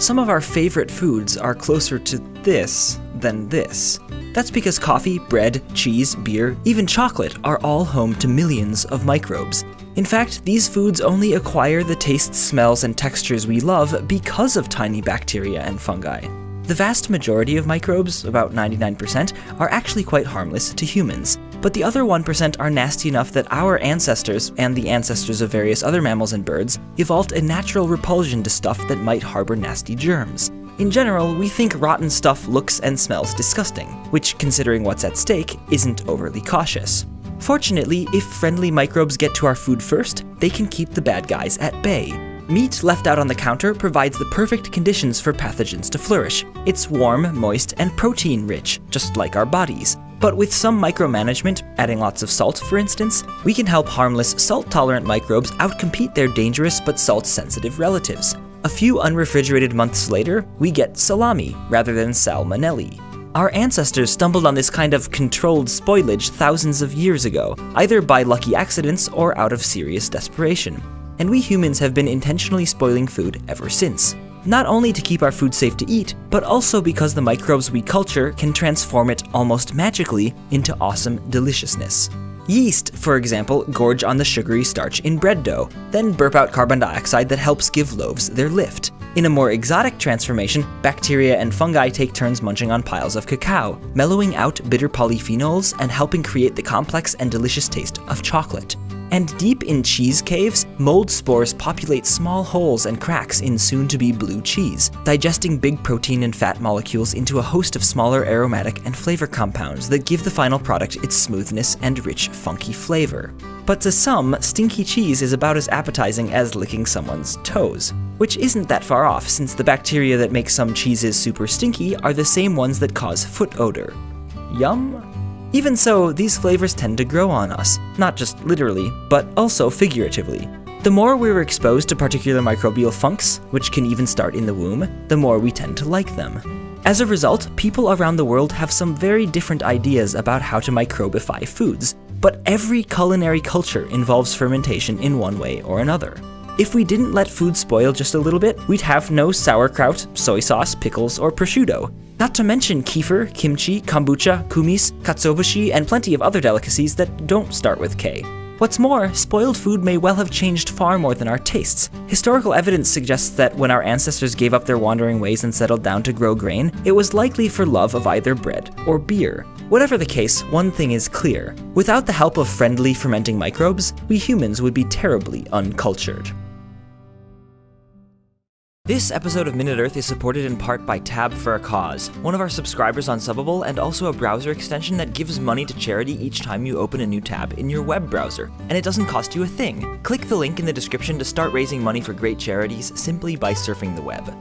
some of our favorite foods are closer to this than this. That's because coffee, bread, cheese, beer, even chocolate are all home to millions of microbes. In fact, these foods only acquire the tastes, smells, and textures we love because of tiny bacteria and fungi. The vast majority of microbes, about 99%, are actually quite harmless to humans. But the other 1% are nasty enough that our ancestors, and the ancestors of various other mammals and birds, evolved a natural repulsion to stuff that might harbor nasty germs. In general, we think rotten stuff looks and smells disgusting, which, considering what's at stake, isn't overly cautious. Fortunately, if friendly microbes get to our food first, they can keep the bad guys at bay. Meat left out on the counter provides the perfect conditions for pathogens to flourish. It's warm, moist, and protein-rich, just like our bodies. But with some micromanagement, adding lots of salt for instance, we can help harmless, salt-tolerant microbes outcompete their dangerous but salt-sensitive relatives. A few unrefrigerated months later, we get salami rather than salmonelli. Our ancestors stumbled on this kind of controlled spoilage thousands of years ago, either by lucky accidents or out of serious desperation. And we humans have been intentionally spoiling food ever since. Not only to keep our food safe to eat, but also because the microbes we culture can transform it almost magically into awesome deliciousness. Yeast, for example, gorge on the sugary starch in bread dough, then burp out carbon dioxide that helps give loaves their lift. In a more exotic transformation, bacteria and fungi take turns munching on piles of cacao, mellowing out bitter polyphenols and helping create the complex and delicious taste of chocolate. And deep in cheese caves, mold spores populate small holes and cracks in soon-to-be blue cheese, digesting big protein and fat molecules into a host of smaller aromatic and flavor compounds that give the final product its smoothness and rich, funky flavor. But to some, stinky cheese is about as appetizing as licking someone's toes, which isn't that far off since the bacteria that make some cheeses super stinky are the same ones that cause foot odor. Yum? Even so, these flavors tend to grow on us, not just literally, but also figuratively. The more we're exposed to particular microbial funks, which can even start in the womb, the more we tend to like them. As a result, people around the world have some very different ideas about how to microbify foods, but every culinary culture involves fermentation in one way or another. If we didn't let food spoil just a little bit, we'd have no sauerkraut, soy sauce, pickles, or prosciutto. Not to mention kefir, kimchi, kombucha, kumis, katsuobushi, and plenty of other delicacies that don't start with K. What's more, spoiled food may well have changed far more than our tastes. Historical evidence suggests that when our ancestors gave up their wandering ways and settled down to grow grain, it was likely for love of either bread or beer. Whatever the case, one thing is clear. Without the help of friendly fermenting microbes, we humans would be terribly uncultured. This episode of Minute Earth is supported in part by Tab for a Cause, one of our subscribers on Subbable and also a browser extension that gives money to charity each time you open a new tab in your web browser, and it doesn't cost you a thing. Click the link in the description to start raising money for great charities simply by surfing the web.